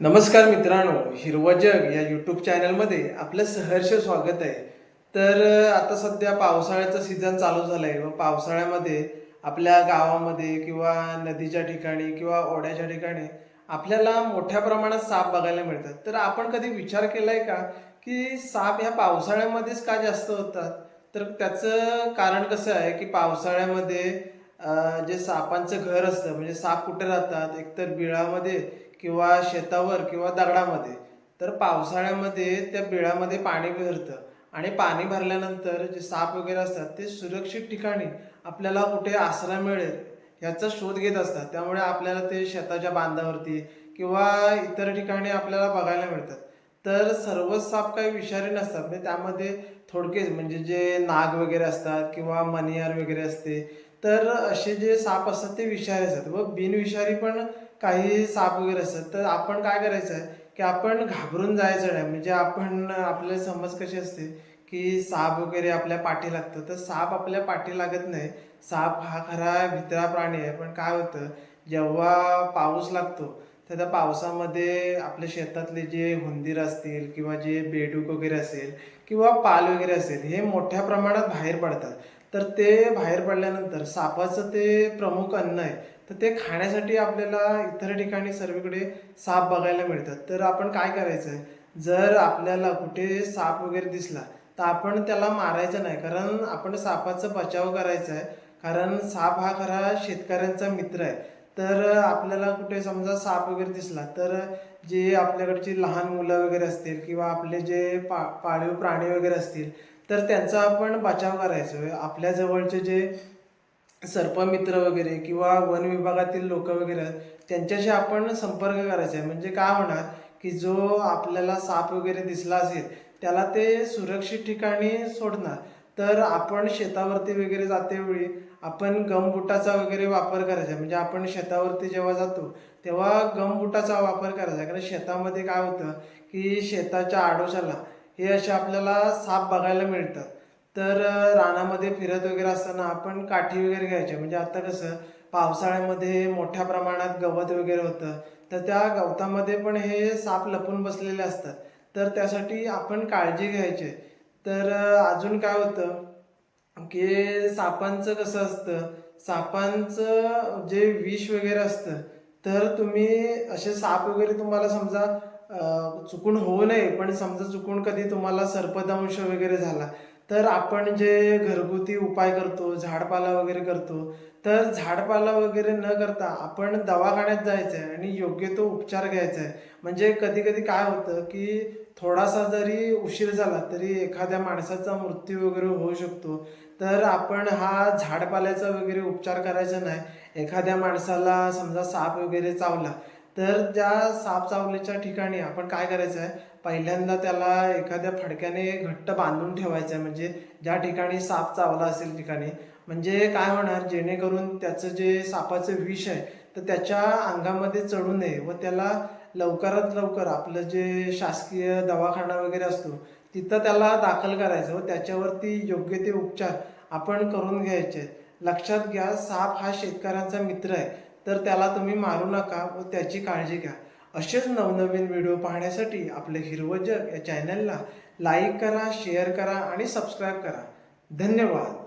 नमस्कार मित्रांनो, हिरवं जग या यूट्यूब चॅनलमध्ये आपलं सहर्ष स्वागत आहे. तर आता सध्या पावसाळ्याचा सीझन चालू झाला आहे व पावसाळ्यामध्ये आपल्या गावामध्ये किंवा नदीच्या ठिकाणी किंवा ओढ्याच्या ठिकाणी आपल्याला मोठ्या प्रमाणात साप बघायला मिळतात. तर आपण कधी विचार केलाय का, की साप ह्या पावसाळ्यामध्येच का जास्त होतात? तर त्याचं कारण कसं आहे, की पावसाळ्यामध्ये जे सापांचं घर असतं म्हणजे साप कुठे राहतात? एकतर बिळामध्ये किंवा शेतावर किंवा दगडामध्ये. तर पावसाळ्यामध्ये त्या बिळामध्ये पाणी भरतं आणि पाणी भरल्यानंतर जे साप वगैरे असतात ते सुरक्षित ठिकाणी आपल्याला कुठे आश्रय मिळेल याचा शोध घेत असतात. त्यामुळे आपल्याला ते शेताच्या बांधावरती किंवा इतर ठिकाणी आपल्याला बघायला मिळतात. तर सर्वच साप काही विषारी नसतात. म्हणजे त्यामध्ये थोडके म्हणजे जे नाग वगैरे असतात किंवा मणियार वगैरे असते. तर असे जे साप असतात ते विषारी असतात व बिनविषारी पण काही साप वगैरे असतात. तर आपण काय करायचं आहे, की आपण घाबरून जायचं नाही. म्हणजे आपण आपले समज कशी असते, की साप वगैरे आपल्या पाठी लागतं. तर साप आपल्या पाठी लागत नाही. साप हा खरा भित्रा प्राणी आहे. पण काय होतं, जेव्हा पाऊस लागतो, तर त्या पावसामध्ये आपल्या शेतातले जे हुंदीर असतील किंवा जे बेडूक वगैरे असेल किंवा पाल वगैरे असेल, हे मोठ्या प्रमाणात बाहेर पडतात. तर ते बाहेर पडल्यानंतर सापाचं ते प्रमुख अन्न आहे. तर ते खाण्यासाठी आपल्याला इतर ठिकाणी सर्वीकडे साप बघायला मिळतात. तर आपण काय करायचं आहे, जर आपल्याला कुठे साप वगैरे दिसला, तर आपण त्याला मारायचं नाही. कारण आपण सापाचा बचाव करायचा आहे. कारण साप हा खरा शेतकऱ्यांचा मित्र आहे. तर आपल्याला कुठे समजा साप वगैरे दिसला, तर जे आपल्याकडची लहान मुलं वगैरे असतील किंवा आपले जे पाळीव प्राणी वगैरे असतील, तर त्यांचा आपण बचाव करायचा. आपल्या जवळचे जे सर्पमित्र वगैरे किंवा वन विभागातील लोक वगैरे आहेत, त्यांच्याशी आपण संपर्क करायचा आहे. म्हणजे काय होणार, की जो आपल्याला साप वगैरे दिसला असेल, त्याला ते सुरक्षित ठिकाणी सोडणार. तर आपण शेतावरती वगैरे जातेवेळी आपण गमबुटाचा वगैरे वापर करायचा. म्हणजे आपण शेतावरती जेव्हा जातो, तेव्हा गमबुटाचा वापर करायचा. कारण शेतामध्ये काय होतं, की शेताच्या आडोशाला हे असे आपल्याला साप बघायला मिळतात. तर रानामध्ये फिरत वगैरे असताना आपण काठी वगैरे घ्यायच्या. म्हणजे आता कसं पावसाळ्यामध्ये मोठ्या प्रमाणात गवत वगैरे होतं. तर त्या गवतामध्ये पण हे साप लपून बसलेले असतात. तर त्यासाठी आपण काळजी घ्यायची. तर अजून काय होतं, की सापांचं कसं असतं, सापांचं जे विष वगैरे असतं, तर तुम्ही असे साप वगैरे तुम्हाला समजा चुकून होऊ नये, पण समजा चुकून कधी तुम्हाला सर्पदंश वगैरे झाला, तर आपण जे घरगुती उपाय करतो, झाडपाला वगैरे करतो, तर झाडपाला वगैरे न करता आपण दवाखान्यात जायचं आहे आणि योग्य तो उपचार घ्यायचा आहे. म्हणजे कधी-कधी काय होतं, की थोडासा जरी उशीर झाला, तरी एखाद्या माणसाचा मृत्यू वगैरे होऊ शकतो. तर आपण हा झाडपाल्याचा वगैरे उपचार करायचा नाही. एखाद्या माणसाला समजा साप वगैरे चावला, तर त्या साप चावल्याच्या ठिकाणी आपण काय करायचं आहे, पहिल्यांदा त्याला एखाद्या फडक्याने घट्ट बांधून ठेवायचं आहे. म्हणजे ज्या ठिकाणी साप चावला असेल ठिकाणी. म्हणजे काय होणार, जेणेकरून त्याचं जे सापाचं विष आहे, तर त्याच्या अंगामध्ये चढू नये व त्याला लवकरात लवकर आपलं जे शासकीय दवाखाना वगैरे असतो, तिथं त्याला दाखल करायचं व त्याच्यावरती योग्य ते उपचार आपण करून घ्यायचे. लक्षात घ्या, साप हा शेतकऱ्यांचा मित्र आहे. तर त्याला तुम्ही मारू नका व त्याची काळजी घ्या. असेच नवनवीन व्हिडिओ पाहण्यासाठी आपलं हिरवं जग या चॅनलला लाईक करा, शेअर करा आणि सबस्क्राईब करा. धन्यवाद.